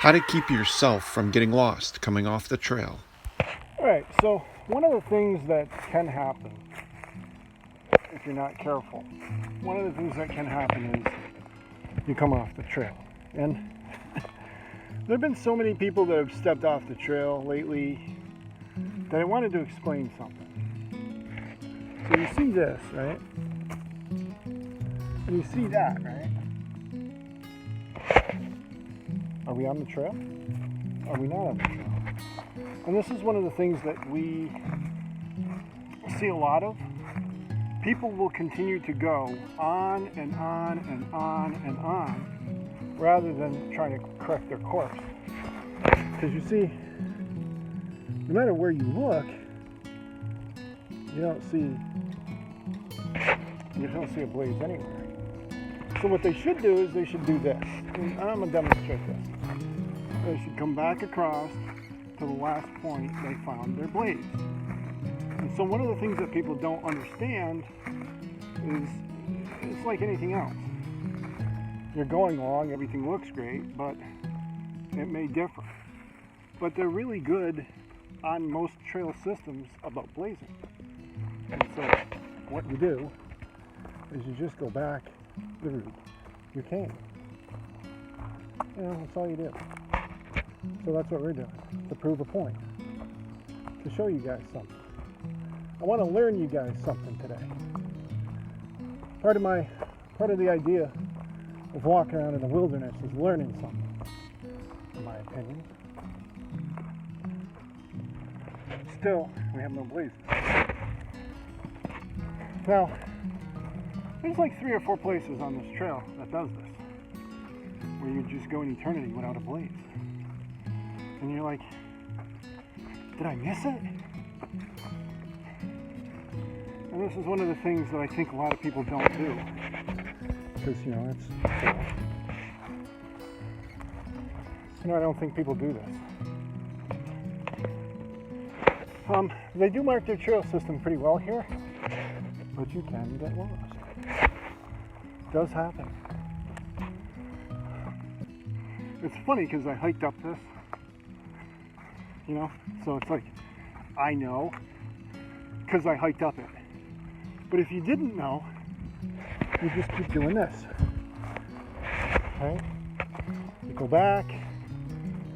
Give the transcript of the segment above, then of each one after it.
How to keep yourself from getting lost coming off the trail. Alright, so one of the things that can happen if you're not careful, one of the things that can happen is you come off the trail. And there have been so many people that have stepped off the trail lately that I wanted to explain something. So you see this, right? And you see that, right? Are we on the trail? Are we not on the trail? And this is one of the things that we see a lot of. People will continue to go on and on and on and on rather than trying to correct their course. Because you see, no matter where you look, you don't see a blaze anywhere. So what they should do is they should do this. And I'm going to demonstrate this. They should come back across to the last point they found their blaze. And so one of the things that people don't understand is it's like anything else. You're going along, everything looks great, but it may differ. But they're really good on most trail systems about blazing. And so what you do is you just go back the route you came. You know, that's all you do. So that's what we're doing, to prove a point, to show you guys something. I want to learn you guys something today. Part of the idea of walking around in the wilderness is learning something, in my opinion. Still, we have no blazes. Now, there's like 3 or 4 places on this trail that does this, where you just go an eternity without a blaze. And you're like, did I miss it? And this is one of the things that I think a lot of people don't do. Because, you know, it's cool. You know, I don't think people do this. They do mark their trail system pretty well here, but you can get lost. It does happen. It's funny because I hiked up this, you know, so it's like, I know, because I hiked up it. But if you didn't know, you just keep doing this. Okay? You go back,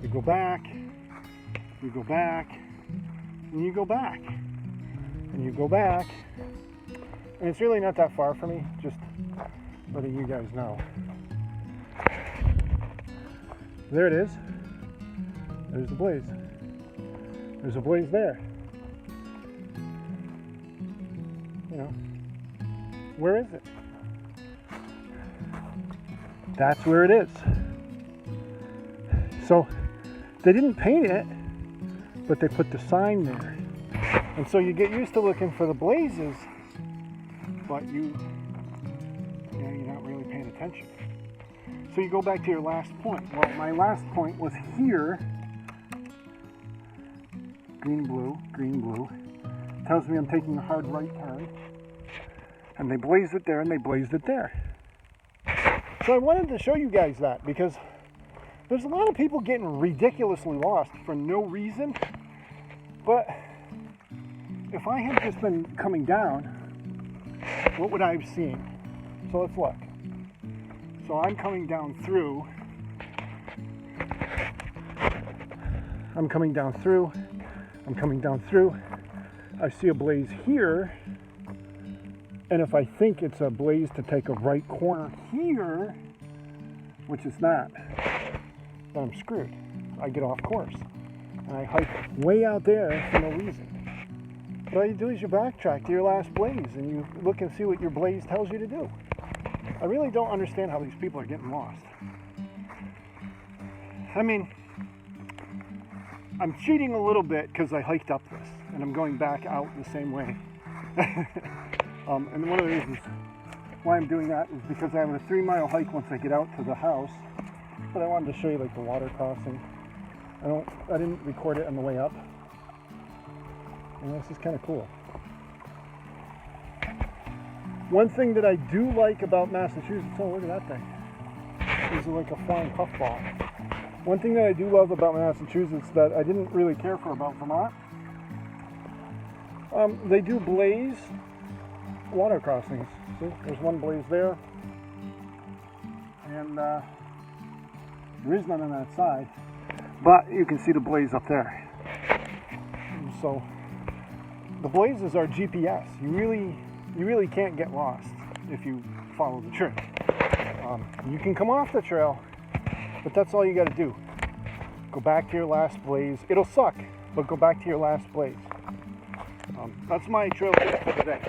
you go back, you go back, and you go back, and you go back. And it's really not that far for me, just letting you guys know. There it is. There's the blaze. There's a blaze there. You know, where is it? That's where it is. So they didn't paint it, but they put the sign there. And so you get used to looking for the blazes, but you're not really paying attention. So you go back to your last point. Well, my last point was here. Green, blue. Tells me I'm taking a hard right turn. And they blazed it there, and they blazed it there. So I wanted to show you guys that, because there's a lot of people getting ridiculously lost for no reason. But if I had just been coming down, what would I have seen? So let's look. So I'm coming down through. I'm coming down through. I see a blaze here. And if I think it's a blaze to take a right corner here, which it's not, then I'm screwed. I get off course. And I hike way out there for no reason. But all you do is you backtrack to your last blaze and you look and see what your blaze tells you to do. I really don't understand how these people are getting lost. I mean, I'm cheating a little bit because I hiked up this and I'm going back out the same way. And one of the reasons why I'm doing that is because I have a 3-mile hike once I get out to the house. But I wanted to show you like the water crossing. I didn't record it on the way up. And this is kind of cool. One thing that I do like about Massachusetts, oh look at that thing. This is like a flying puffball. One thing that I do love about Massachusetts that I didn't really care for about Vermont, they do blaze water crossings. See, there's one blaze there, and there is none on that side, but you can see the blaze up there. So the blazes are GPS. You really can't get lost if you follow the trail. You can come off the trail, but that's all you got to do. Go back to your last blaze. It'll suck, but go back to your last blaze. That's my trail tip for today.